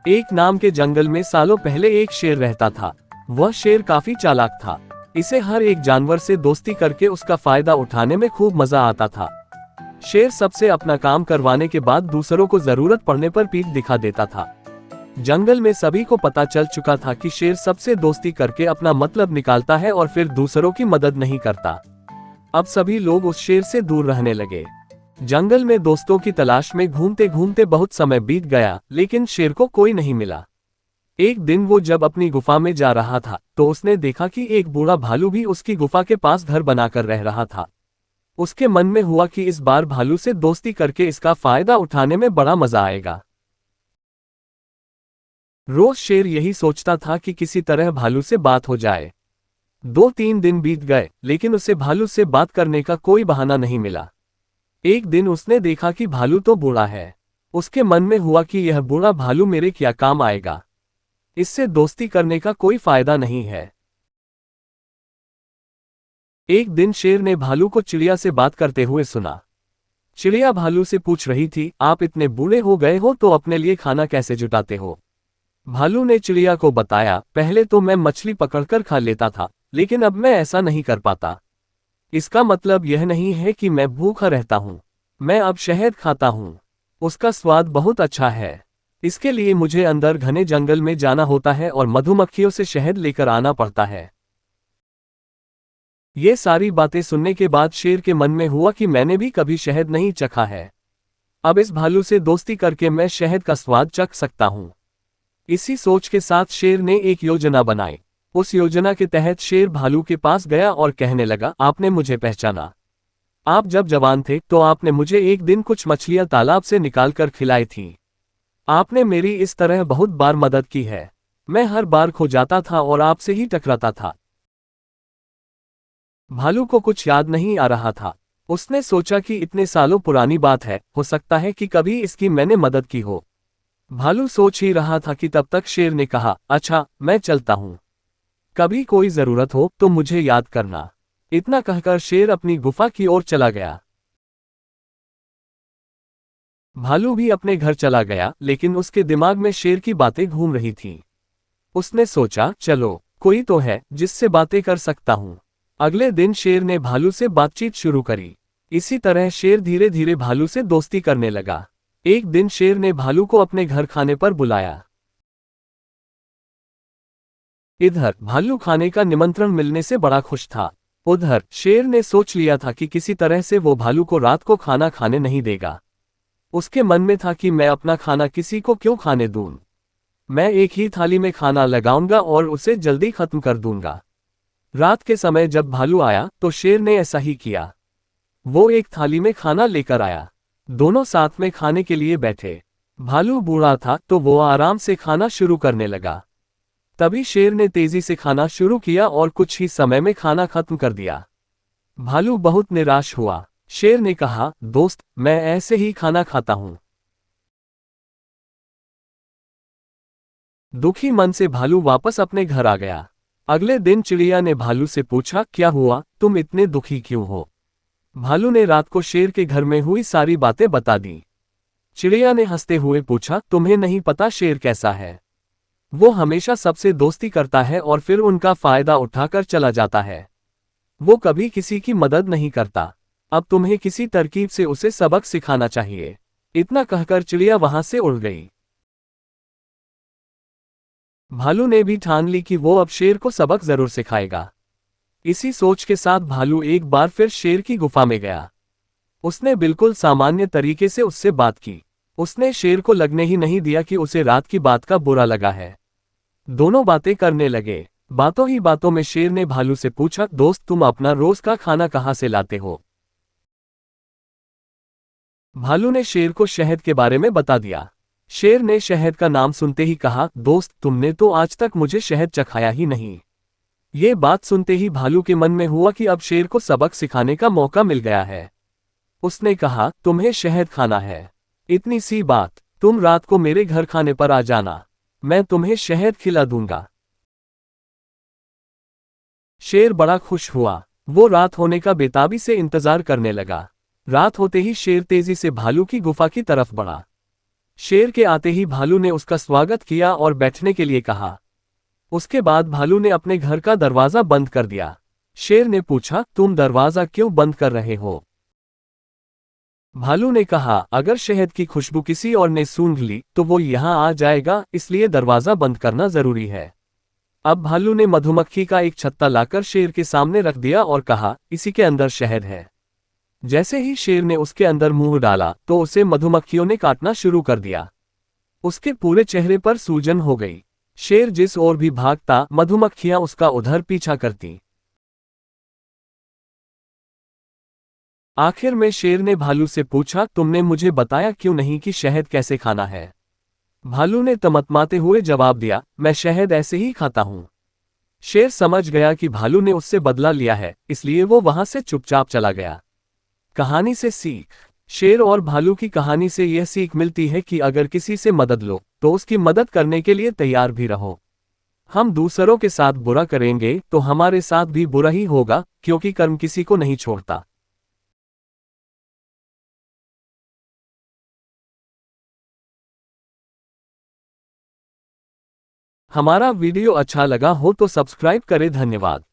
एक नाम के जंगल में सालों पहले एक शेर रहता था। वह शेर काफी चालाक था। इसे हर एक जानवर से दोस्ती करके उसका फायदा उठाने में खूब मजा आता था। शेर सबसे अपना काम करवाने के बाद दूसरों को जरूरत पड़ने पर पीठ दिखा देता था। जंगल में सभी को पता चल चुका था कि शेर सबसे दोस्ती करके अपना मतलब निकालता है और फिर दूसरों की मदद नहीं करता। अब सभी लोग उस शेर से दूर रहने लगे। जंगल में दोस्तों की तलाश में घूमते घूमते बहुत समय बीत गया, लेकिन शेर को कोई नहीं मिला। एक दिन वो जब अपनी गुफा में जा रहा था तो उसने देखा कि एक बूढ़ा भालू भी उसकी गुफा के पास घर बनाकर रह रहा था। उसके मन में हुआ कि इस बार भालू से दोस्ती करके इसका फायदा उठाने में बड़ा मजा आएगा। रोज शेर यही सोचता था कि किसी तरह भालू से बात हो जाए। 2-3 दिन बीत गए, लेकिन उसे भालू से बात करने का कोई बहाना नहीं मिला। एक दिन उसने देखा कि भालू तो बूढ़ा है। उसके मन में हुआ कि यह बूढ़ा भालू मेरे क्या काम आएगा, इससे दोस्ती करने का कोई फायदा नहीं है। एक दिन शेर ने भालू को चिड़िया से बात करते हुए सुना। चिड़िया भालू से पूछ रही थी, आप इतने बूढ़े हो गए हो तो अपने लिए खाना कैसे जुटाते हो? भालू ने चिड़िया को बताया, पहले तो मैं मछली पकड़कर खा लेता था, लेकिन अब मैं ऐसा नहीं कर पाता। इसका मतलब यह नहीं है कि मैं भूखा रहता हूँ। मैं अब शहद खाता हूँ। उसका स्वाद बहुत अच्छा है। इसके लिए मुझे अंदर घने जंगल में जाना होता है और मधुमक्खियों से शहद लेकर आना पड़ता है। ये सारी बातें सुनने के बाद शेर के मन में हुआ कि मैंने भी कभी शहद नहीं चखा है। अब इस भालू से दोस्ती करके मैं शहद का स्वाद चख सकता हूँ। इसी सोच के साथ शेर ने एक योजना बनाई। उस योजना के तहत शेर भालू के पास गया और कहने लगा, आपने मुझे पहचाना। आप जब जवान थे तो आपने मुझे एक दिन कुछ मछलियां तालाब से निकालकर खिलाई थी। आपने मेरी इस तरह बहुत बार मदद की है। मैं हर बार खो जाता था और आपसे ही टकराता था। भालू को कुछ याद नहीं आ रहा था। उसने सोचा कि इतने सालों पुरानी बात है, हो सकता है कि कभी इसकी मैंने मदद की हो। भालू सोच ही रहा था कि तब तक शेर ने कहा, अच्छा मैं चलता हूँ। कभी कोई जरूरत हो तो मुझे याद करना। इतना कहकर शेर अपनी गुफा की ओर चला गया। भालू भी अपने घर चला गया, लेकिन उसके दिमाग में शेर की बातें घूम रही थीं। उसने सोचा, चलो कोई तो है जिससे बातें कर सकता हूँ। अगले दिन शेर ने भालू से बातचीत शुरू करी। इसी तरह शेर धीरे धीरे भालू से दोस्ती करने लगा। एक दिन शेर ने भालू को अपने घर खाने पर बुलाया। इधर भालू खाने का निमंत्रण मिलने से बड़ा खुश था। उधर शेर ने सोच लिया था कि किसी तरह से वो भालू को रात को खाना खाने नहीं देगा। उसके मन में था कि मैं अपना खाना किसी को क्यों खाने दूं। मैं एक ही थाली में खाना लगाऊंगा और उसे जल्दी खत्म कर दूंगा। रात के समय जब भालू आया तो शेर ने ऐसा ही किया। वो एक थाली में खाना लेकर आया। दोनों साथ में खाने के लिए बैठे। भालू बूढ़ा था तो वो आराम से खाना शुरू करने लगा। तभी शेर ने तेजी से खाना शुरू किया और कुछ ही समय में खाना खत्म कर दिया। भालू बहुत निराश हुआ। शेर ने कहा, दोस्त मैं ऐसे ही खाना खाता हूं। दुखी मन से भालू वापस अपने घर आ गया। अगले दिन चिड़िया ने भालू से पूछा, क्या हुआ, तुम इतने दुखी क्यों हो? भालू ने रात को शेर के घर में हुई सारी बातें बता दी। चिड़िया ने हंसते हुए पूछा, तुम्हें नहीं पता शेर कैसा है? वो हमेशा सबसे दोस्ती करता है और फिर उनका फायदा उठाकर चला जाता है। वो कभी किसी की मदद नहीं करता। अब तुम्हें किसी तरकीब से उसे सबक सिखाना चाहिए। इतना कहकर चिड़िया वहां से उड़ गई। भालू ने भी ठान ली कि वो अब शेर को सबक जरूर सिखाएगा। इसी सोच के साथ भालू एक बार फिर शेर की गुफा में गया। उसने बिल्कुल सामान्य तरीके से उससे बात की। उसने शेर को लगने ही नहीं दिया कि उसे रात की बात का बुरा लगा है। दोनों बातें करने लगे। बातों ही बातों में शेर ने भालू से पूछा, दोस्त तुम अपना रोज का खाना कहाँ से लाते हो? भालू ने शेर को शहद के बारे में बता दिया। शेर ने शहद का नाम सुनते ही कहा, दोस्त तुमने तो आज तक मुझे शहद चखाया ही नहीं। ये बात सुनते ही भालू के मन में हुआ कि अब शेर को सबक सिखाने का मौका मिल गया है। उसने कहा, तुम्हें शहद खाना है? इतनी सी बात, तुम रात को मेरे घर खाने पर आ जाना, मैं तुम्हें शहद खिला दूंगा। शेर बड़ा खुश हुआ। वो रात होने का बेताबी से इंतजार करने लगा। रात होते ही शेर तेजी से भालू की गुफा की तरफ बढ़ा। शेर के आते ही भालू ने उसका स्वागत किया और बैठने के लिए कहा। उसके बाद भालू ने अपने घर का दरवाजा बंद कर दिया। शेर ने पूछा, तुम दरवाजा क्यों बंद कर रहे हो? भालू ने कहा, अगर शहद की खुशबू किसी और ने सूंघ ली तो वो यहाँ आ जाएगा, इसलिए दरवाजा बंद करना जरूरी है। अब भालू ने मधुमक्खी का एक छत्ता लाकर शेर के सामने रख दिया और कहा, इसी के अंदर शहद है। जैसे ही शेर ने उसके अंदर मुंह डाला तो उसे मधुमक्खियों ने काटना शुरू कर दिया। उसके पूरे चेहरे पर सूजन हो गई। शेर जिस ओर भी भागता मधुमक्खियां उसका उधर पीछा करती। आखिर में शेर ने भालू से पूछा, तुमने मुझे बताया क्यों नहीं कि शहद कैसे खाना है? भालू ने तमतमाते हुए जवाब दिया, मैं शहद ऐसे ही खाता हूं। शेर समझ गया कि भालू ने उससे बदला लिया है, इसलिए वो वहां से चुपचाप चला गया। कहानी से सीख। शेर और भालू की कहानी से यह सीख मिलती है कि अगर किसी से मदद लो तो उसकी मदद करने के लिए तैयार भी रहो। हम दूसरों के साथ बुरा करेंगे तो हमारे साथ भी बुरा ही होगा, क्योंकि कर्म किसी को नहीं छोड़ता। हमारा वीडियो अच्छा लगा हो तो सब्सक्राइब करें। धन्यवाद।